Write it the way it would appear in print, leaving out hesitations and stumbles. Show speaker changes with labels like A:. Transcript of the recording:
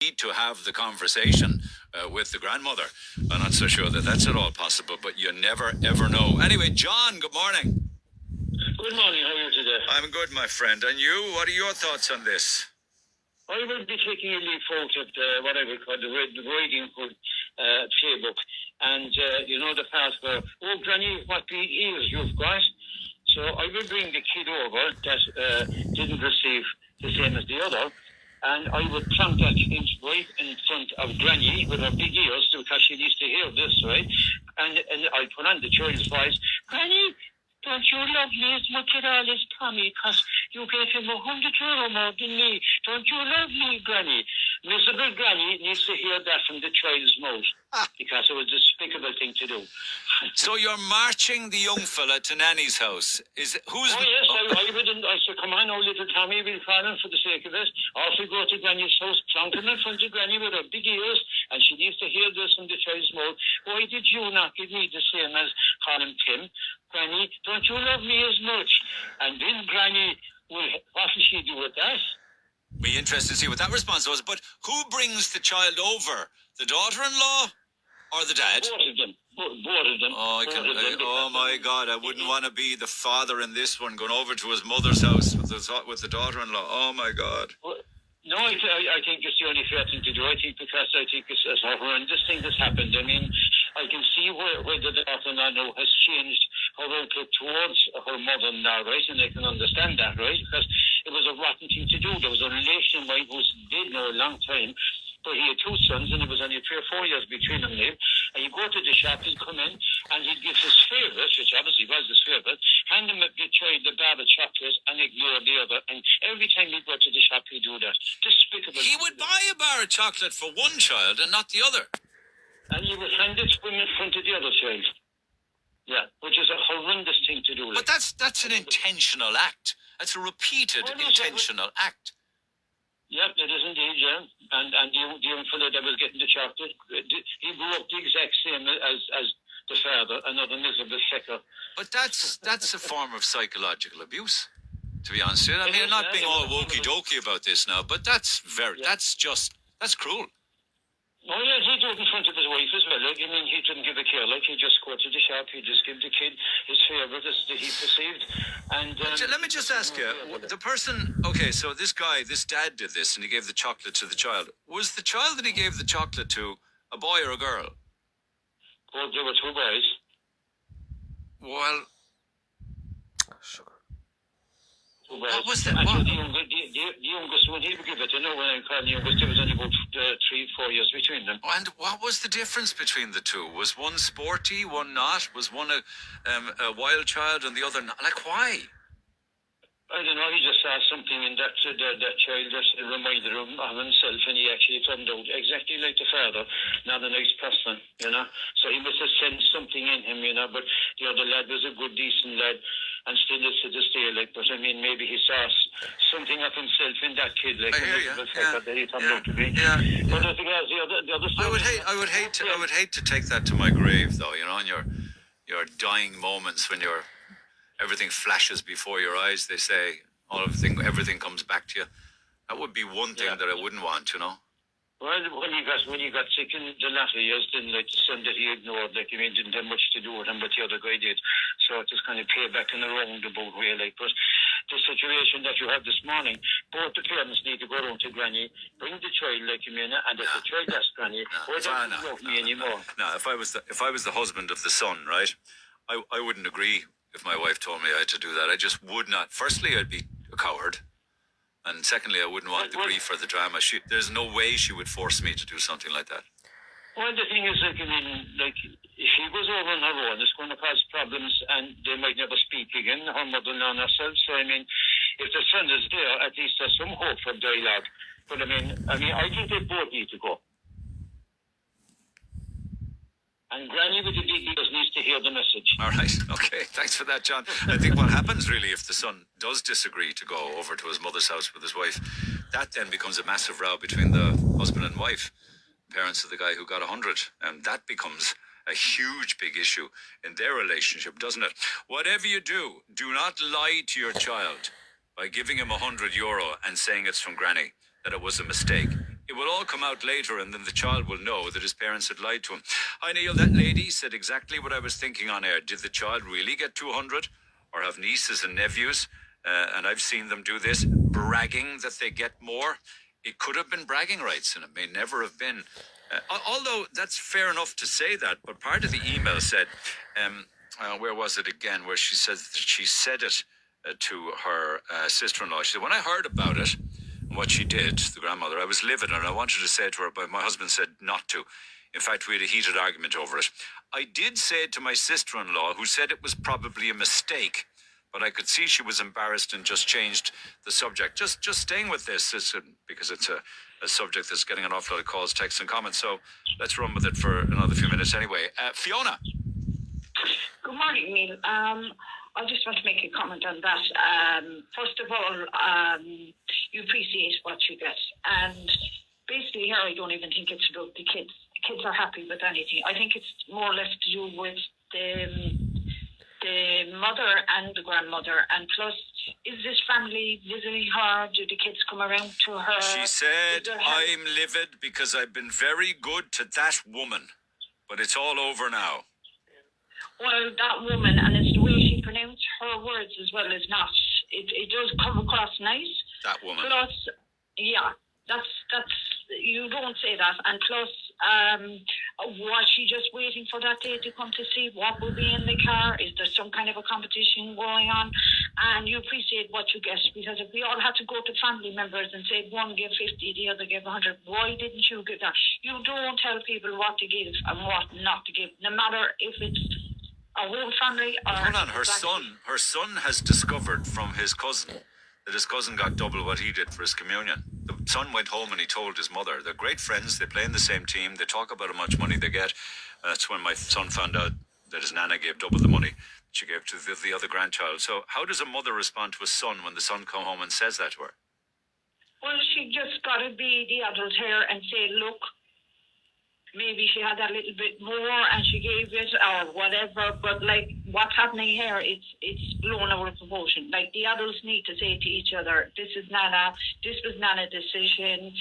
A: need to have the conversation with the grandmother. I'm not so sure that that's at all possible, but you never, ever know. Anyway, John, good morning.
B: Good morning, how are you today?
A: I'm good, my friend. And you, what are your thoughts on this?
B: I will be taking a leaf out of what I would call the riding hood playbook. And, the part where, oh, Granny, what big ears you've got. So I will bring the kid over that didn't receive the same as the other. And I would plant that kid right in front of Granny with her big ears because she needs to hear this, right? And I put on the child's voice, Granny, don't you love me as much at all as Tommy, because you gave him €100 more than me. Don't you love me, Granny? Miserable Granny needs to hear that from the child's mouth, because it was a despicable thing to do.
A: So you're marching the young fella to Nanny's house. Who's?
B: Oh, yes, I said, come on, oh, little Tommy, we'll call him for the sake of it. Off we go to Granny's house, plonk him in front of Granny with her big ears, and she needs to hear this from the child's mouth. Why did you not give me the same as call him Tim? Granny, don't you love me as much? And then Granny what will she do with that?
A: Be interested to see what that response was. But who brings the child over? The daughter-in-law or the dad?
B: Both of them. Both of them.
A: Oh my God! I wouldn't want to be the father in this one, going over to his mother's house with the daughter-in-law. Oh my God!
B: No, I think it's the only fair thing to do. I think it's a horrendous thing that's happened. I mean, I can see where the daughter-in-law now has changed her outlook towards her mother-in-law, right? And I can understand that, right? Because it was a rotten thing to do. There was a relation of mine who was dead now a long time, but he had two sons, and it was only 3 or 4 years between them now. And he'd go to the shop, he'd come in, and he'd give his favourite, which obviously was his favourite, hand him the child the bar of chocolate and ignore the other. And every time he'd go to the shop, he'd do that. Despicable.
A: He would buy a bar of chocolate for one child and not the other.
B: And he would hand it to him in front of the other child. Yeah, which is a horrendous thing to do.
A: But that's an intentional act. That's a repeated intentional act.
B: Yep, it is indeed, yeah. And the young fellow that was getting the chocolate, he grew up the exact same as the father, another miserable fecker.
A: But that's a form of psychological abuse, to be honest with you. I mean, I'm not being all wokey-dokey about this now, but that's cruel.
B: Oh, yeah, he did it in front of his wife as well. Like, I mean, he didn't give a care. Like, he just go to the shop, he just give the kid his favourite as he perceived. And
A: let me just ask you, the person, okay, so this dad did this, and he gave the chocolate to the child. Was the child that he gave the chocolate to a boy or a girl?
B: Oh, there were 2 boys.
A: Well,
B: What was
A: that?
B: The youngest one, he would give it. I know when I called the youngest, there was only about 3-4 years between them.
A: And what was the difference between the two? Was one sporty, one not? Was one a wild child and the other not? Like, why?
B: I don't know, he just saw something in that child that reminded him of himself, and he actually turned out exactly like the father, not a nice person, So he must have sensed something in him, but the other lad was a good, decent lad, and still is to this day, like, but I mean, maybe he saw something of himself in that kid, like, that he turned out to be.
A: Yeah.
B: But I think the other
A: I would hate to take that to my grave, though, in your dying moments when everything flashes before your eyes, they say, everything comes back to you. That would be one thing that I wouldn't want,
B: Well, when he got sick in the latter years, then like the son that he ignored, like, didn't have much to do with him, but the other guy did. So it just kind of payback in a roundabout way, like. But the situation that you have this morning, both the parents need to go around to Granny, bring the child, like, and if the child asks Granny, why don't you love me anymore?
A: No, if I was the husband of the son, right, I wouldn't agree if my wife told me I had to do that. I just would not. Firstly, I'd be a coward. And secondly, I wouldn't want the grief or the drama. There's no way she would force me to do something like that.
B: Well, the thing is, like, if she goes over on her own, it's going to cause problems, and they might never speak again, her mother-in-law and herself. So, if the son is there, at least there's some hope for dialogue. But, I think they both need to go. And Granny with the big ears needs to hear the message.
A: All right. Okay. Thanks for that, John. I think what happens really if the son does disagree to go over to his mother's house with his wife, that then becomes a massive row between the husband and wife, parents of the guy who got 100. And that becomes a huge, big issue in their relationship, doesn't it? Whatever you do not lie to your child by giving him €100 and saying it's from Granny, that it was a mistake. It will all come out later, and then the child will know that his parents had lied to him. Hi, Neil, that lady said exactly what I was thinking on air. Did the child really get 200? Or have nieces and nephews? And I've seen them do this, bragging that they get more. It could have been bragging rights, and it may never have been. Although that's fair enough to say that, but part of the email said, where was it again, where she says that she said it to her sister-in-law. She said, when I heard about it, what she did, the grandmother, I was livid, and I wanted to say it to her, but my husband said not to. In fact, we had a heated argument over it. I did say it to my sister-in-law, who said it was probably a mistake, but I could see she was embarrassed and just changed the subject. Just staying with this, because it's a subject that's getting an awful lot of calls, texts and comments, so let's run with it for another few minutes anyway. Fiona.
C: Good morning, Neil. I just want to make a comment on that. First of all, you appreciate what you get. And basically here, I don't even think it's about the kids. The kids are happy with anything. I think it's more or less to do with the mother and the grandmother. And plus, is this family visiting her? Do the kids come around to her?
A: She said, I'm livid because I've been very good to that woman. But it's all over now.
C: Well, that woman, and it's the way she pronounced her words as well, is not. It does come across nice.
A: That woman.
C: Plus, yeah, that's you don't say that. And plus, was she just waiting for that day to come to see what will be in the car? Is there some kind of a competition going on? And you appreciate what you get, because if we all had to go to family members and say one gave 50, the other gave 100, why didn't you give that? You don't tell people what to give and what not to give, no matter if it's a whole family or...
A: Hold on, her son has discovered from his cousin that his cousin got double what he did for his communion. The son went home and he told his mother. They're great friends, they play in the same team, they talk about how much money they get. That's when my son found out that his nana gave double the money she gave to the other grandchild. So how does a mother respond to a son when the son come home and says that to her?
C: Well, she just got to be the adult here and say, look, maybe she had a little bit more and she gave it or whatever, but like what's happening here, it's blown out of proportion. Like the adults need to say to each other, this was Nana's decision.